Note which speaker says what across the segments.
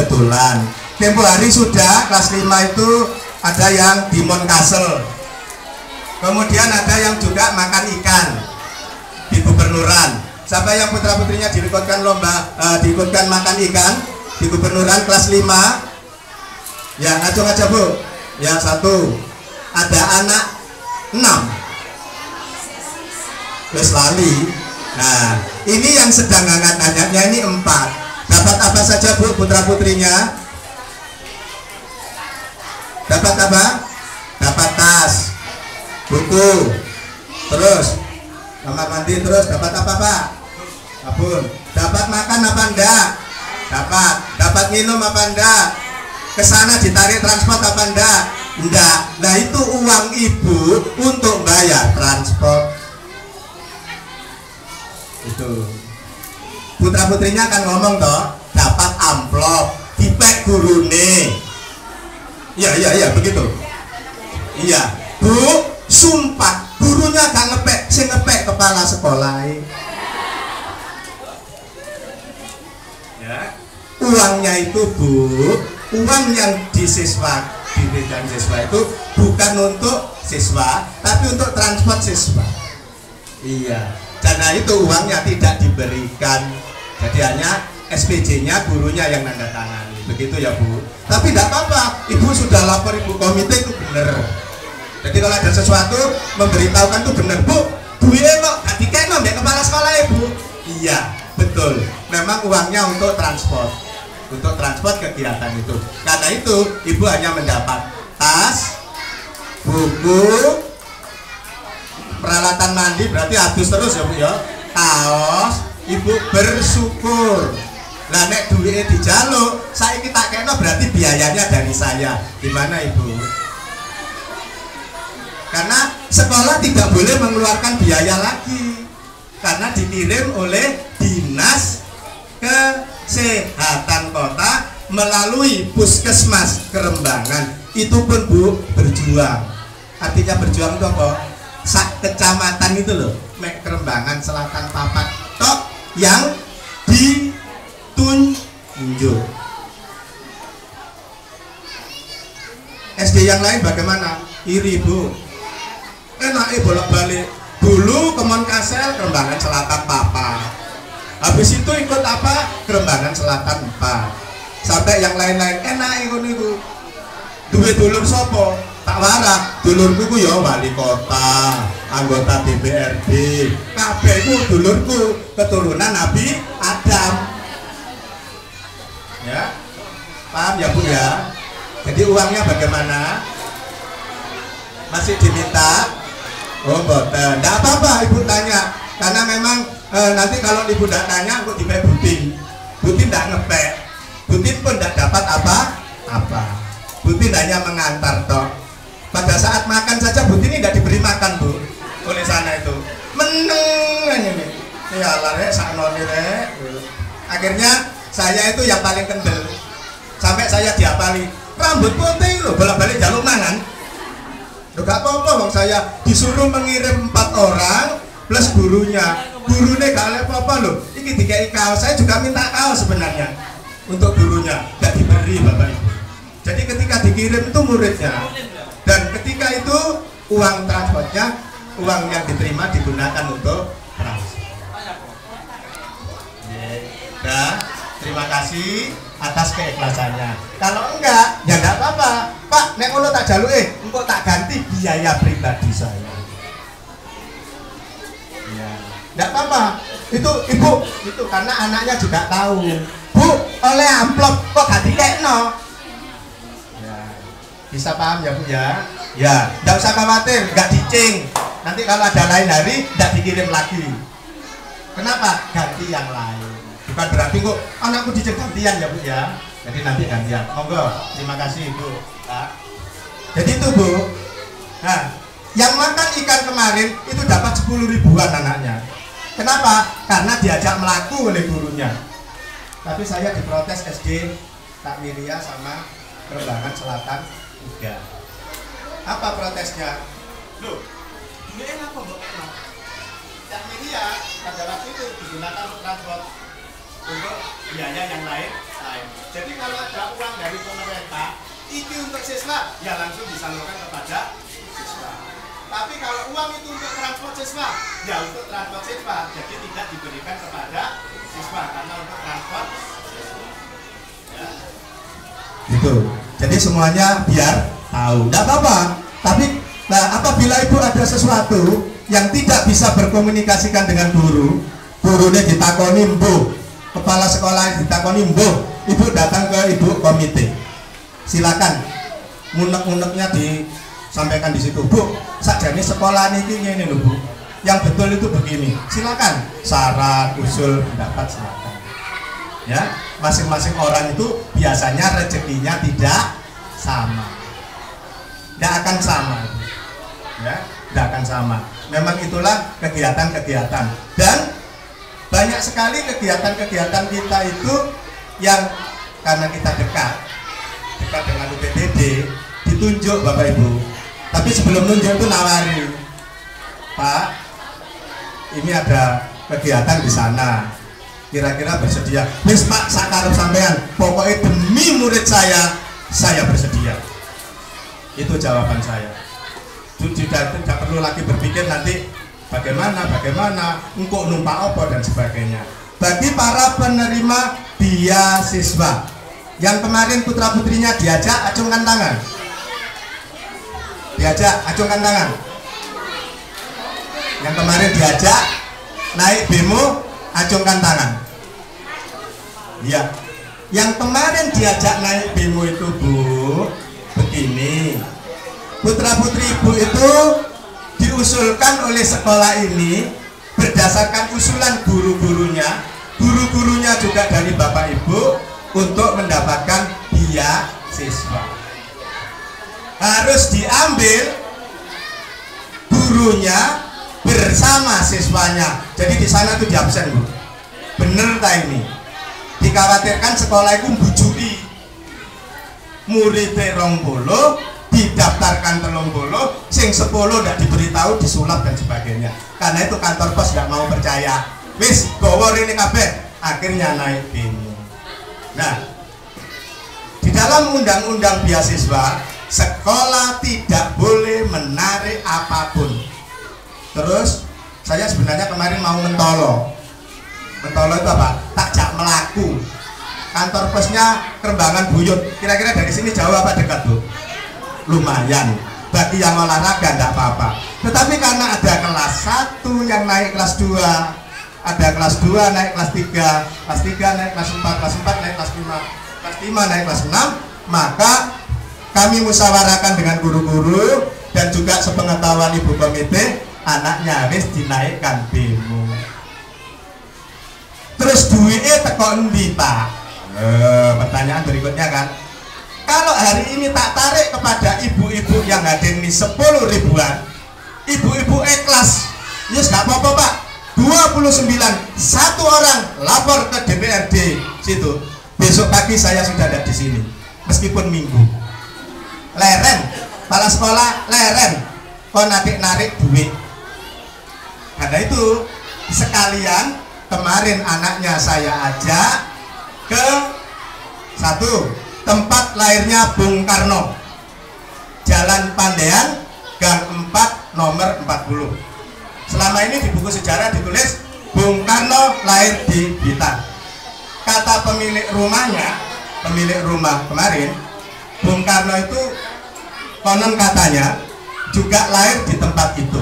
Speaker 1: kebetulan tempo hari sudah kelas 5 itu ada yang di Moncastle, kemudian ada yang juga makan ikan di Gubernuran. Siapa yang putra putrinya diikutkan lomba diikutkan makan ikan di Gubernuran kelas 5? Ya, ngacung aja Bu. Ya, 1. Ada anak 6. Wes lali. Nah, ini yang sedang hangat-hangatnya ini 4. Dapat apa saja Bu putra putrinya? Dapat apa? Dapat tas, buku, terus kamar mandi, terus dapat apa Pak? Sabun. Dapat makan apa enggak? Dapat. Dapat minum apa enggak? Kesana ditarik transport apa enggak? Enggak. Nah itu uang ibu untuk bayar transport. Itu putra putrinya akan ngomong toh, dapat amplop dipek gurune. Iya begitu. Iya Bu, sumpah gurunya gak ngepek, sing ngepek kepala sekolah. Ya, uangnya itu Bu, uang yang diberikan siswa itu bukan untuk siswa, tapi untuk transport siswa. Iya, karena itu uangnya tidak diberikan, jadi hanya SPJ-nya gurunya yang nanda tangani, begitu ya Bu. Tapi tidak apa-apa, Ibu sudah lapor Ibu komite itu benar. Jadi kalau ada sesuatu memberitahukan itu benar Bu. Duitnya kok gak dikena mbak kepala sekolah Ibu. Iya, betul. Memang uangnya untuk transport kegiatan itu. Karena itu Ibu hanya mendapat tas, buku, peralatan mandi, berarti habis terus ya Bu ya. Kaos, Ibu bersyukur. Lah nek duitnya dijaluk, saya kita kena berarti biayanya dari saya. Gimana Ibu? Karena sekolah tidak boleh mengeluarkan biaya lagi, karena dikirim oleh Dinas Kesehatan Kota melalui Puskesmas Kerembangan. Itu pun Bu berjuang. Artinya berjuang itu apa? Sak kecamatan itu loh, mek Kerembangan Selatan Papat tok yang ditunjuk. SD yang lain bagaimana? Iri Bu. Enaknya bolak-balik. Dulu ke Moncastle Kerembangan Selatan Papat. Habis itu ikut apa? Kerembangan Selatan 4. Sampai yang lain-lain enak ikut itu. Duwe dulur sopo? Tak warah. Dulurku ku ya wali kota, anggota DPRD. Kabeh ku dulurku keturunan Nabi Adam. Ya, paham ya Bu ya? Jadi uangnya bagaimana? Masih diminta? Oh boten, tidak apa-apa Ibu tanya. Karena memang nanti kalau Ibu tidak tanya, aku dipek Butin. Butin tidak ngepek, Butin pun tidak dapat apa-apa. Butin hanya mengantar toh. Pada saat makan saja Butin ini tidak diberi makan Bu oleh sana itu. Meneng ini. Ya Allah rek, saknoni rek. Akhirnya saya itu yang paling kendel. Sampai saya diapali. Rambut putih loh, bolak-balik jaluk mangan. Loh gak apa-apa bang, saya disuruh mengirim 4 orang plus gurunya. Gurunya gak ada apa-apa loh. Ini dikai kaos, saya juga minta kaos sebenarnya untuk gurunya, gak diberi Bapak Ibu. Jadi ketika dikirim itu muridnya, dan ketika itu uang transportnya, uang yang diterima digunakan untuk transport. Nah, terima kasih atas keikhlasannya. Kalau enggak, ya enggak apa-apa. Pak, nek ngono tak jaluke, engko tak ganti biaya pribadi saya. Ya, enggak apa-apa. Itu Ibu, itu karena anaknya juga tahu. Bu, oleh amplop kok gak dikekno. Ya, bisa paham ya Bu ya? Ya, enggak usah khawatir, enggak dicing. Nanti kalau ada lain hari, enggak dikirim lagi. Kenapa? Ganti yang lain. Bukan berarti kok anakku dicek gantian ya Bu ya. Jadi nanti gantian. Monggo, terima kasih Bu. Nah, jadi itu Bu. Nah, yang makan ikan kemarin itu dapat 10 ribuan anaknya. Kenapa? Karena diajak melaku oleh gurunya. Tapi saya diprotes SD Takmiria sama Kerembangan Selatan 3. Apa protesnya? Loh, ini apa Bu? Takmiria pada waktu itu digunakan untuk transport, untuk biaya yang lain. Jadi kalau ada uang dari pemerintah itu untuk siswa, ya langsung disalurkan kepada siswa. Tapi kalau uang itu untuk transport siswa, ya untuk transport siswa, jadi tidak diberikan kepada siswa karena untuk transport siswa. Ya. Gitu. Jadi semuanya biar tahu. Tidak apa-apa. Tapi nah, apabila ibu ada sesuatu yang tidak bisa berkomunikasikan dengan guru, gurunya ditakoni mbuh, kepala sekolah ditakoni mbuh, ibu datang ke ibu komite. Silakan unek-uneknya disampaikan di situ. Bu, sakjane sekolah ini loh Bu. Yang betul itu begini. Silakan saran, usul, pendapat silakan. Ya, masing-masing orang itu biasanya rezekinya tidak sama. Tidak akan sama. Ya, tidak akan sama. Memang itulah kegiatan-kegiatan. Dan banyak sekali kegiatan-kegiatan kita itu yang karena kita dekat dengan UPTD ditunjuk Bapak Ibu. Tapi sebelum nunjuk itu nawari, Pak, ini ada kegiatan di sana, kira-kira bersedia? Wis Pak, sakarep sampean, pokoknya demi murid saya bersedia. Itu jawaban saya. Tidak perlu lagi berpikir nanti bagaimana, engkau numpak apa dan sebagainya. Bagi para penerima beasiswa yang kemarin putra putrinya diajak, acungkan tangan. Diajak, acungkan tangan. Yang kemarin diajak naik bemo, acungkan tangan. Ya. Yang kemarin diajak naik bemo itu Bu, begini. Putra putri ibu itu diusulkan oleh sekolah ini berdasarkan usulan guru-gurunya. Guru-gurunya juga dari Bapak Ibu untuk mendapatkan beasiswa. Harus diambil gurunya bersama siswanya. Jadi di sana tuh diabsen Bu. Bener tak ini? Dikhawatirkan sekolah itu bujui murid 20 didaftarkan 30, sing 10 tidak diberitahu, disulap dan sebagainya. Karena itu kantor pos tidak mau percaya. Wis bawa ini kabeh, akhirnya naik bemo. Nah, di dalam undang-undang beasiswa, sekolah tidak boleh menarik apapun. Terus saya sebenarnya kemarin mau mentolo. Mentolo itu apa? Takjak melaku. Kantor posnya Kerembangan Buyut. Kira-kira dari sini jauh apa dekat Bu? Lumayan. Bagi yang olahraga tidak apa-apa. Tetapi karena ada kelas 1 yang naik kelas 2, ada kelas 2 naik kelas 3, kelas 3 naik kelas 4, kelas 4 naik kelas 5, kelas 5 naik kelas 6, maka kami musyawarahkan dengan guru-guru dan juga sepengetahuan ibu komite, anaknya harus dinaikkan bemo. Terus duitnya teko endi Pak? Pertanyaan berikutnya kan, kalau hari ini tak tarik kepada ibu-ibu yang hadir ini 10 ribuan, ibu-ibu ikhlas, yes gak apa-apa Pak, 29, satu orang lapor ke DPRD situ, besok pagi saya sudah ada di sini, meskipun minggu. Leren, kepala sekolah leren, kok narik duit. Karena itu sekalian kemarin anaknya saya ajak ke satu tempat lahirnya Bung Karno, Jalan Pandean, Gang 4, nomor 40. Selama ini di buku sejarah ditulis Bung Karno lahir di Blitar. Kata pemilik rumahnya, pemilik rumah kemarin, Bung Karno itu konon katanya juga lahir di tempat itu.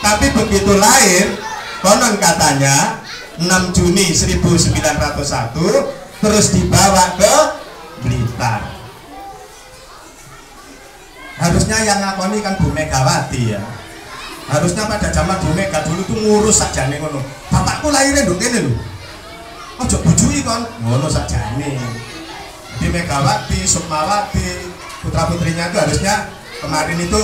Speaker 1: Tapi begitu lahir, konon katanya 6 Juni 1901 terus dibawa ke Blitar. Harusnya yang ngakoni kan Bu Megawati ya. Harusnya pada zaman Bu Mega dulu tuh ngurus sakjane ngono. Bapakku lahirnya nduk kene lho. Ojo bujui kon, ngono sakjane. Jadi Megawati, Sukmawati, putra-putrinya itu harusnya kemarin itu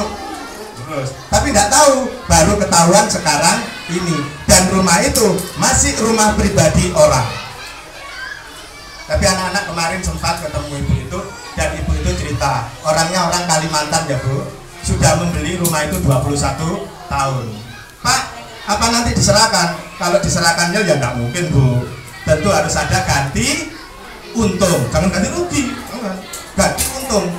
Speaker 1: terus. Tapi tidak tahu, baru ketahuan sekarang ini. Dan rumah itu masih rumah pribadi orang. Tapi anak-anak kemarin sempat ketemu ibu itu, dan ibu itu cerita, orangnya orang Kalimantan ya Bu, sudah membeli rumah itu 21 tahun. Pak, apa nanti diserahkan? Kalau diserahkannya ya nggak mungkin Bu, tentu harus ada ganti untung, jangan ganti rugi, ganti untung.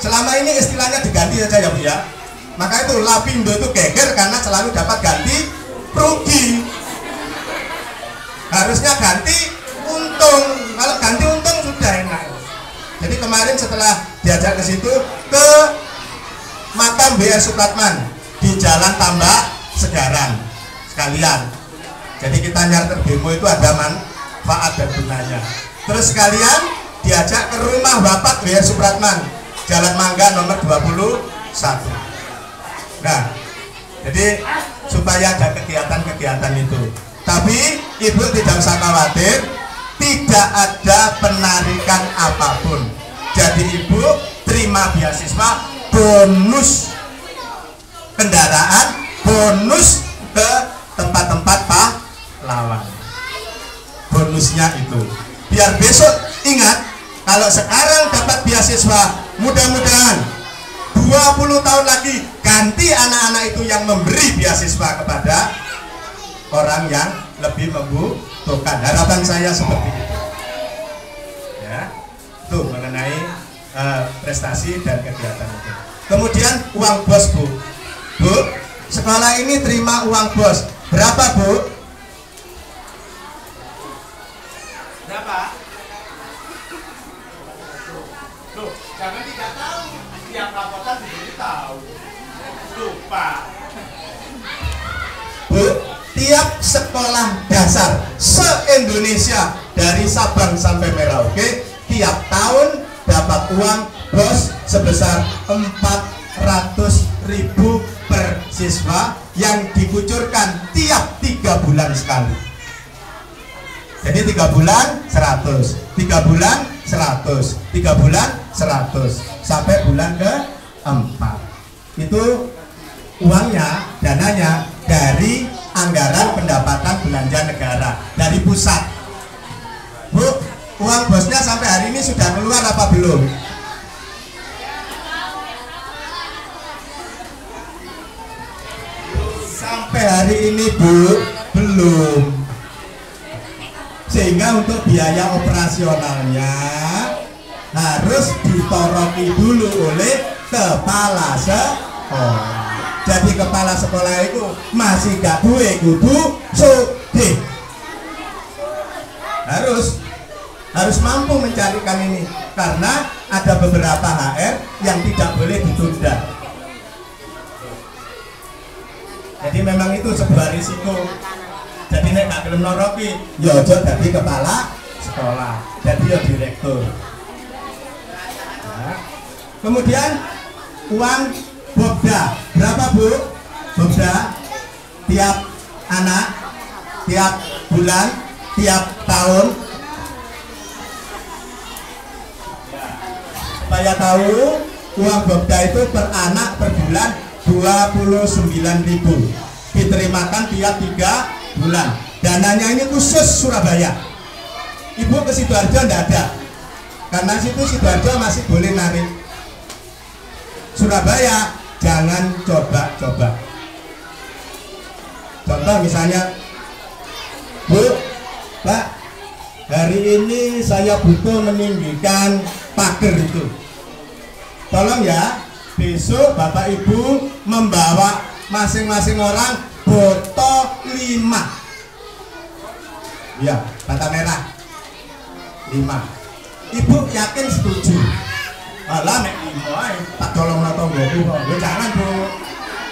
Speaker 1: Selama ini istilahnya diganti saja ya Bu ya. Maka itu Lapindo itu geger karena selalu dapat ganti rugi. Harusnya ganti untung. Kalau ganti untung sudah enak. Jadi kemarin setelah diajak ke situ ke makam B.R. Supratman di Jalan Tambak Segaran sekalian. Jadi kita nyarter demo itu ada manfaat dan gunanya. Terus sekalian diajak ke rumah Bapak B.R. Supratman, Jalan Mangga nomor 21. Nah, jadi supaya ada kegiatan-kegiatan itu. Tapi Ibu tidak usah khawatir, tidak ada penarikan apapun. Jadi Ibu terima beasiswa bonus kendaraan, bonus ke tempat-tempat pahlawan. Bonusnya itu. Biar besok ingat, kalau sekarang dapat beasiswa, mudah-mudahan 20 tahun lagi ganti anak-anak itu yang memberi beasiswa kepada orang yang lebih membutuhkan. Harapan saya seperti itu. Ya, itu mengenai prestasi dan kegiatan itu. Kemudian uang bos Bu. Bu, sekolah ini terima uang bos. Berapa Bu? Berapa? Loh, jangan tidak tahu. Tiap laporan diberitahu. Lupa. Bu, tiap sekolah dasar se-Indonesia dari Sabang sampai Merauke tiap tahun dapat uang bos sebesar 400.000 per siswa yang dikucurkan tiap 3 bulan sekali. Jadi 3 bulan 100, 3 bulan 100, 3 bulan 100 sampai bulan ke-4. Itu uangnya, dananya dari anggaran pendapatan belanja negara dari pusat. Bu, uang bosnya sampai hari ini sudah keluar apa belum? Sampai hari ini Bu, belum. Sehingga untuk biaya operasionalnya harus ditoroki dulu oleh kepala sekolah. Jadi kepala sekolah itu masih gak duwe kudu sugih. Harus mampu mencarikan ini karena ada beberapa HR yang tidak boleh ditunda. Jadi memang itu sebuah risiko. Jadi nek gak gelem noroki, ya aja dadi kepala sekolah, jadi ya direktur. Nah, kemudian uang Bobda, berapa Bu? Bobda tiap anak, tiap bulan, tiap tahun. Supaya tahu, uang Bobda itu per anak per bulan 29.000. Diterimakan tiap 3 bulan. Dananya ini khusus Surabaya. Ibu ke Sidoarjo enggak ada. Karena situ Sidoarjo masih boleh narik. Surabaya jangan coba-coba. Contoh misalnya, Bu, Pak, hari ini saya butuh meninggikan pagar itu. Tolong ya, besok Bapak Ibu membawa masing-masing orang botol 5. Ya, bata merah 5. Ibu yakin setuju? Alah nek 5 ae tak tolongno tanggoku kok. Ya jangan Bu.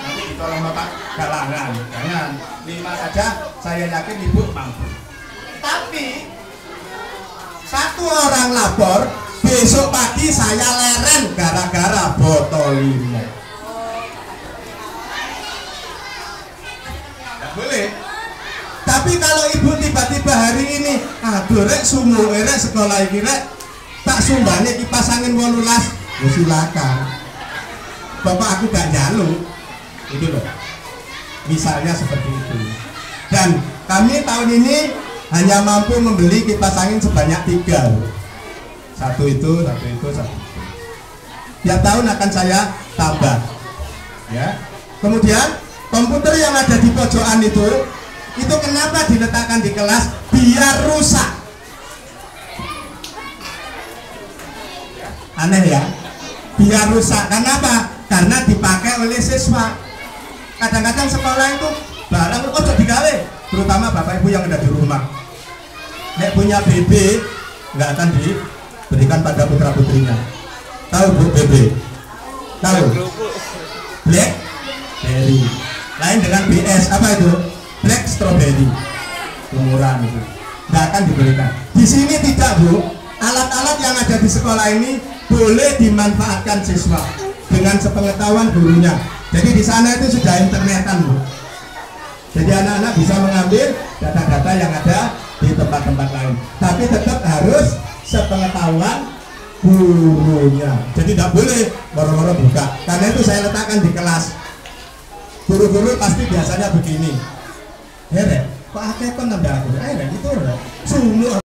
Speaker 1: Nanti ditolongno tak galangan. Jangan. 5 saja saya yakin Ibu mampu. Tapi satu orang lapor, besok pagi saya leren gara-gara botol 5. Boleh. Tapi kalau Ibu tiba-tiba hari ini aduh rek sumu rek sekolah iki rek tak sumbangnya kipas angin 18, ya silakan. Bapak aku gak nyalu. Itu loh. Misalnya seperti itu. Dan kami tahun ini hanya mampu membeli kipas angin sebanyak 3. Satu itu. Tiap tahun akan saya tambah. Ya. Kemudian komputer yang ada di pojokan itu kenapa diletakkan di kelas? Biar rusak. Aneh ya? Biar rusak. Kenapa? Karena dipakai oleh siswa. Kadang-kadang sekolah itu barang ojo digawe, terutama bapak ibu yang ada di rumah. Nek punya BB nggak akan diberikan pada putra putrinya. Tahu bu BB? Tahu? Blackberry. Lain dengan BS, apa itu? Black strawberry. Umuran itu nggak akan diberikan. Di sini tidak bu. Alat-alat yang ada di sekolah ini boleh dimanfaatkan siswa dengan sepengetahuan gurunya. Jadi di sana itu sudah internetan bu. Jadi anak-anak bisa mengambil data-data yang ada di tempat-tempat lain. Tapi tetap harus sepengetahuan gurunya. Jadi tidak boleh boro-boro buka. Karena itu saya letakkan di kelas. Guru-guru pasti biasanya begini. Kok akeh kon nambah aku? Itu sungguh